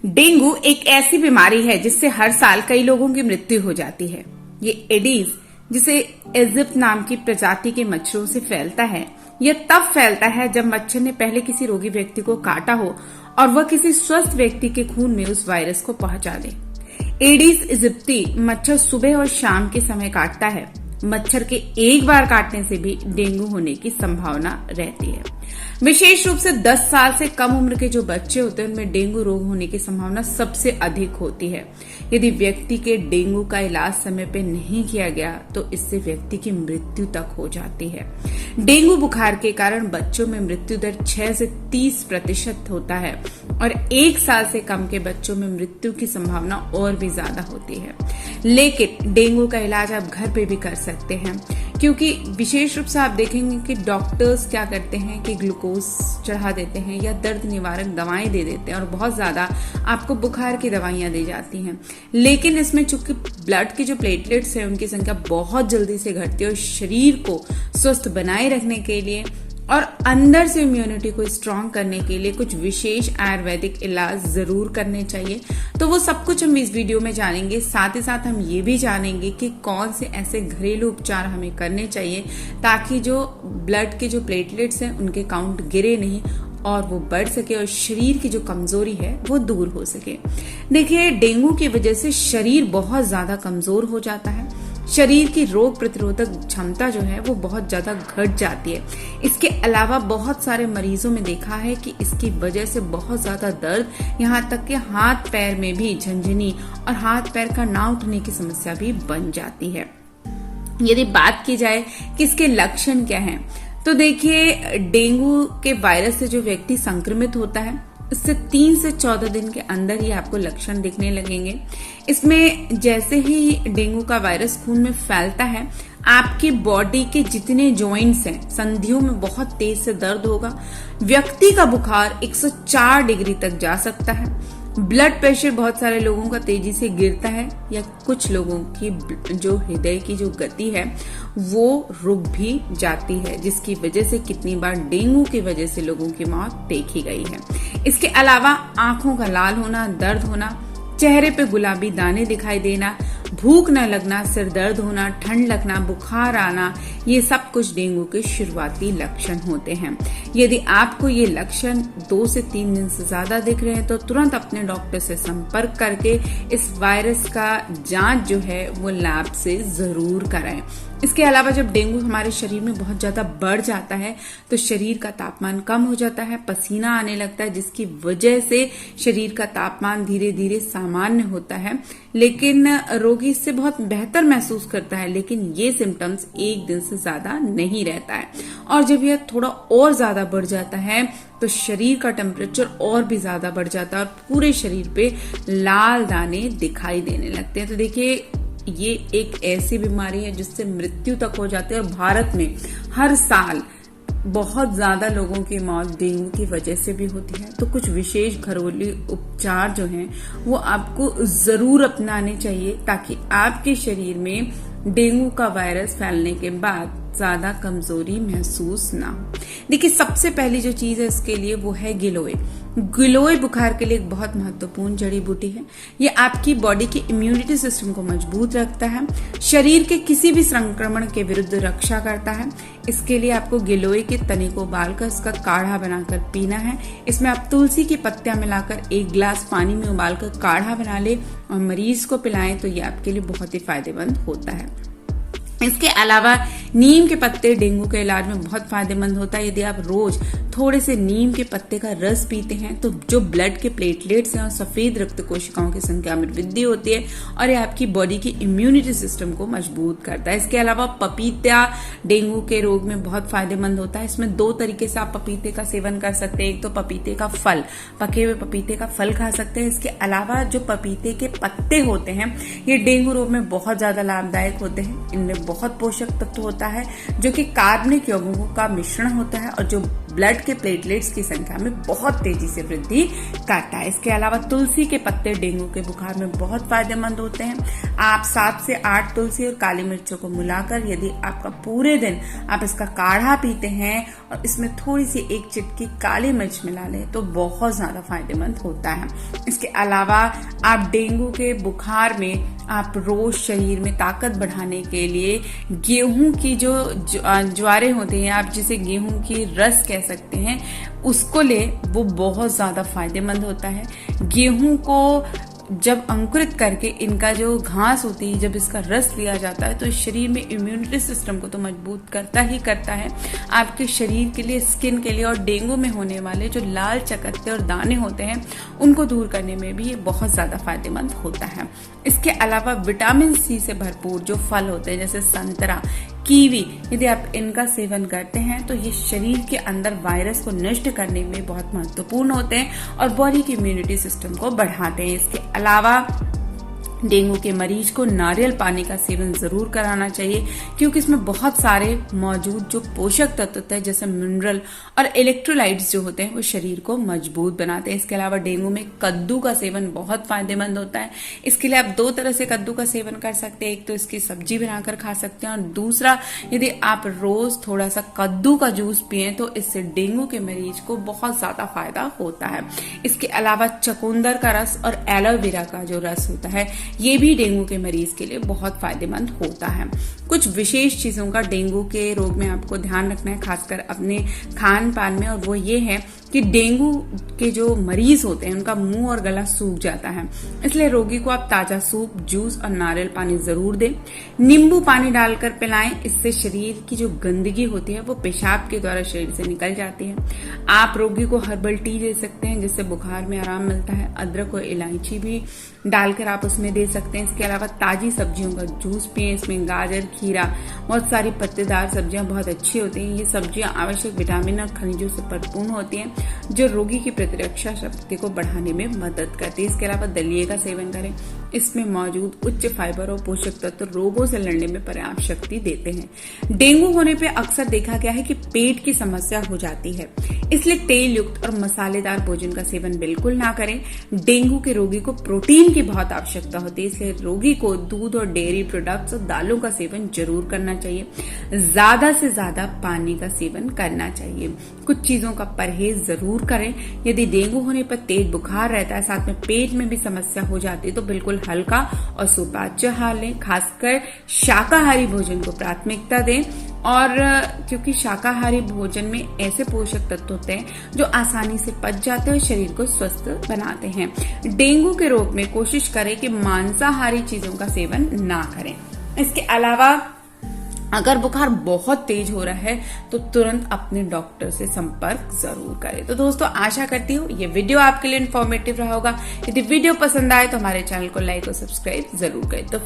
Dengue एक ऐसी बीमारी है जिससे हर साल कई लोगों की मृत्यु हो जाती है। ये एडीज, जिसे इजिप्ट नाम की प्रजाति के मच्छरों से फैलता है, यह तब फैलता है जब मच्छर ने पहले किसी रोगी व्यक्ति को काटा हो और वह किसी स्वस्थ व्यक्ति के खून में उस वायरस को पहुंचा दे। एडीज इजिप्टी मच्छर सुबह और शाम के समय काटता है। मच्छर के एक बार काटने से भी डेंगू होने की संभावना रहती है। विशेष रूप से 10 साल से कम उम्र के जो बच्चे होते हैं उनमें डेंगू रोग होने की संभावना सबसे अधिक होती है। यदि व्यक्ति के डेंगू का इलाज समय पे नहीं किया गया तो इससे व्यक्ति की मृत्यु तक हो जाती है। डेंगू बुखार के कारण बच्चों में मृत्यु दर 6 से 30% होता है और 1 साल से कम के बच्चों में मृत्यु की संभावना और भी ज्यादा होती है। लेकिन डेंगू का इलाज आप घर पे भी कर सकते हैं, क्योंकि विशेष रूप से आप देखेंगे कि डॉक्टर्स क्या करते हैं कि ग्लूकोज चढ़ा देते हैं या दर्द निवारक दवाएं दे देते हैं और बहुत ज्यादा आपको बुखार की दवाइयां दी जाती हैं। लेकिन इसमें चूंकि ब्लड की जो प्लेटलेट्स हैं उनकी संख्या बहुत जल्दी से घटती है और शरीर को स्वस्थ बनाए रखने के लिए और अंदर से इम्यूनिटी को स्ट्रांग करने के लिए कुछ विशेष आयुर्वेदिक इलाज जरूर करने चाहिए। तो वो सब कुछ हम इस वीडियो में जानेंगे। साथ ही साथ हम ये भी जानेंगे कि कौन से ऐसे घरेलू उपचार हमें करने चाहिए ताकि जो ब्लड के जो प्लेटलेट्स हैं उनके काउंट गिरे नहीं और वो बढ़ सके और शरीर की जो कमजोरी है वो दूर हो सके। देखिए, डेंगू की वजह से शरीर बहुत ज्यादा कमजोर हो जाता है। शरीर की रोग प्रतिरोधक क्षमता जो है वो बहुत ज्यादा घट जाती है। इसके अलावा बहुत सारे मरीजों में देखा है कि इसकी वजह से बहुत ज्यादा दर्द, यहाँ तक कि हाथ पैर में भी झंझनी और हाथ पैर का ना उठने की समस्या भी बन जाती है। यदि बात की जाए कि इसके लक्षण क्या हैं, तो देखिए, डेंगू के वायरस से जो व्यक्ति संक्रमित होता है इससे 3 से 14 दिन के अंदर ही आपको लक्षण दिखने लगेंगे। इसमें जैसे ही डेंगू का वायरस खून में फैलता है, आपकी बॉडी के जितने जॉइंट्स हैं, संधियों में बहुत तेज से दर्द होगा। व्यक्ति का बुखार 104 डिग्री तक जा सकता है। ब्लड प्रेशर बहुत सारे लोगों का तेजी से गिरता है या कुछ लोगों की जो हृदय की जो गति है वो रुक भी जाती है, जिसकी वजह से कितनी बार डेंगू की वजह से लोगों की मौत देखी गई है। इसके अलावा आंखों का लाल होना, दर्द होना, चेहरे पे गुलाबी दाने दिखाई देना, भूख न लगना, सिर दर्द होना, ठंड लगना, बुखार आना, ये सब कुछ डेंगू के शुरुआती लक्षण होते हैं। यदि आपको ये लक्षण 2 से 3 दिन से ज्यादा दिख रहे हैं तो तुरंत अपने डॉक्टर से संपर्क करके इस वायरस का जांच जो है वो लैब से जरूर कराएं। इसके अलावा जब डेंगू हमारे शरीर में बहुत ज्यादा बढ़ जाता है तो शरीर का तापमान कम हो जाता है, पसीना आने लगता है, जिसकी वजह से शरीर का तापमान धीरे धीरे सामान्य होता है। लेकिन रोगी इससे बहुत बेहतर महसूस करता है, लेकिन ये सिम्टम्स 1 दिन से ज्यादा नहीं रहता है। और जब यह थोड़ा और ज्यादा बढ़ जाता है तो शरीर का टेम्परेचर और भी ज्यादा बढ़ जाता है और पूरे शरीर पे लाल दाने दिखाई देने लगते हैं। तो देखिए, ये एक ऐसी बीमारी है जिससे मृत्यु तक हो जाती है और भारत में हर साल बहुत ज्यादा लोगों की मौत डेंगू की वजह से भी होती है। तो कुछ विशेष घरेलू उपचार जो हैं वो आपको जरूर अपनाने चाहिए ताकि आपके शरीर में डेंगू का वायरस फैलने के बाद ज्यादा कमजोरी महसूस ना हो। देखिए, सबसे पहली जो चीज है इसके लिए वो है गिलोय। गिलोय बुखार के लिए एक बहुत महत्वपूर्ण जड़ी बूटी है। ये आपकी बॉडी के इम्यूनिटी सिस्टम को मजबूत रखता है, शरीर के किसी भी संक्रमण के विरुद्ध रक्षा करता है। इसके लिए आपको गिलोय के तने को उबालकर इसका काढ़ा बनाकर पीना है। इसमें आप तुलसी की पत्तियां मिलाकर 1 गिलास पानी में उबालकर काढ़ा बना ले और मरीज को पिलाएं तो ये आपके लिए बहुत ही फायदेमंद होता है। इसके अलावा नीम के पत्ते डेंगू के इलाज में बहुत फायदेमंद होता है। यदि आप रोज थोड़े से नीम के पत्ते का रस पीते हैं तो जो ब्लड के प्लेटलेट्स हैं और सफेद रक्त कोशिकाओं की संख्या में वृद्धि होती है और ये आपकी बॉडी की इम्यूनिटी सिस्टम को मजबूत करता है। इसके अलावा पपीता डेंगू के रोग में बहुत फायदेमंद होता है। इसमें 2 तरीके से आप पपीते का सेवन कर सकते हैं। एक तो पपीते का फल, पके हुए पपीते का फल खा सकते हैं। इसके अलावा जो पपीते के पत्ते होते हैं ये डेंगू रोग में बहुत ज्यादा लाभदायक होते हैं। इनमें बहुत पोषक तत्व होता है जो कि कार्बनिक यौगिकों का मिश्रण होता है और जो ब्लड के प्लेटलेट्स की संख्या में बहुत तेजी से वृद्धि करता है। इसके अलावा तुलसी के पत्ते डेंगू के बुखार में बहुत फायदेमंद होते हैं। आप 7 से 8 तुलसी और काली मिर्चों को मिलाकर यदि आपका पूरे दिन आप इसका काढ़ा पीते हैं और इसमें थोड़ी सी 1 चिटकी काली मिर्च मिला लें तो बहुत ज्यादा फायदेमंद होता है। इसके अलावा आप डेंगू के बुखार में आप रोज शरीर में ताकत बढ़ाने के लिए गेहूं की जो ज्वारे होते हैं, आप जिसे गेहूं की रस कह सकते हैं, उसको ले, वो बहुत ज्यादा फायदेमंद होता है। गेहूं को जब अंकुरित करके इनका जो घास होती है, जब इसका रस लिया जाता है तो शरीर में इम्यूनिटी सिस्टम को तो मजबूत करता ही करता है, आपके शरीर के लिए, स्किन के लिए, और डेंगू में होने वाले जो लाल चकत्ते और दाने होते हैं उनको दूर करने में भी ये बहुत ज्यादा फायदेमंद होता है। इसके अलावा विटामिन सी से भरपूर जो फल होते हैं जैसे संतरा, कीवी, यदि आप इनका सेवन करते हैं तो ये शरीर के अंदर वायरस को नष्ट करने में बहुत महत्वपूर्ण होते हैं और बॉडी की इम्यूनिटी सिस्टम को बढ़ाते हैं। इसके अलावा डेंगू के मरीज को नारियल पानी का सेवन जरूर कराना चाहिए क्योंकि इसमें बहुत सारे मौजूद जो पोषक तत्व होते हैं जैसे मिनरल और इलेक्ट्रोलाइट्स जो होते हैं वो शरीर को मजबूत बनाते हैं। इसके अलावा डेंगू में कद्दू का सेवन बहुत फायदेमंद होता है। इसके लिए आप 2 तरह से कद्दू का सेवन कर सकते हैं। एक तो इसकी सब्जी बनाकर खा सकते हैं और दूसरा यदि आप रोज थोड़ा सा कद्दू का जूस पिए तो इससे डेंगू के मरीज को बहुत ज्यादा फायदा होता है। इसके अलावा चकुंदर का रस और एलोवेरा का जो रस होता है ये भी डेंगू के मरीज के लिए बहुत फायदेमंद होता है। कुछ विशेष चीजों का डेंगू के रोग में आपको ध्यान रखना है, खासकर अपने खान पान में, और वो ये है कि डेंगू के जो मरीज होते हैं उनका मुंह और गला सूख जाता है, इसलिए रोगी को आप ताजा सूप, जूस और नारियल पानी जरूर दें। नींबू पानी डालकर पिलाएं, इससे शरीर की जो गंदगी होती है वो पेशाब के द्वारा शरीर से निकल जाती है। आप रोगी को हर्बल टी दे सकते हैं जिससे बुखार में आराम मिलता है। अदरक और इलायची भी डालकर आप उसमें दे सकते हैं। इसके अलावा ताजी सब्जियों का जूस पिए, इसमें गाजर, खीरा, बहुत सारी पत्तेदार सब्जियां बहुत अच्छी होती हैं। ये सब्जियां आवश्यक विटामिन और खनिजों से परिपूर्ण होती हैं जो रोगी की प्रतिरक्षा शक्ति को बढ़ाने में मदद करती है। इसके अलावा दलिये का सेवन करें, इसमें मौजूद उच्च फाइबर और पोषक तत्व रोगों से लड़ने में पर्याप्त शक्ति देते हैं। डेंगू होने पे अक्सर देखा गया है कि पेट की समस्या हो जाती है, इसलिए तेल युक्त और मसालेदार भोजन का सेवन बिल्कुल ना करें। डेंगू के रोगी को प्रोटीन की बहुत आवश्यकता होती है, इसलिए रोगी को दूध और डेयरी प्रोडक्ट्स और दालों का सेवन जरूर करना चाहिए। ज्यादा से ज्यादा पानी का सेवन करना चाहिए। कुछ चीजों का परहेज जरूर करें। यदि डेंगू होने पर तेज बुखार रहता है, साथ में पेट में भी समस्या हो जाती है, तो बिल्कुल हल्का और सुपाच्य आहार लें। खासकर शाकाहारी भोजन को प्राथमिकता दें, और क्योंकि शाकाहारी भोजन में ऐसे पोषक तत्व होते हैं जो आसानी से पच जाते हैं और शरीर को स्वस्थ बनाते हैं। डेंगू के रोग में कोशिश करें कि मांसाहारी चीजों का सेवन ना करें। इसके अलावा अगर बुखार बहुत तेज हो रहा है तो तुरंत अपने डॉक्टर से संपर्क जरूर करें। तो दोस्तों, आशा करती हूँ ये वीडियो आपके लिए इन्फॉर्मेटिव रहा होगा। यदि वीडियो पसंद आए तो हमारे चैनल को लाइक और सब्सक्राइब जरूर करें। तो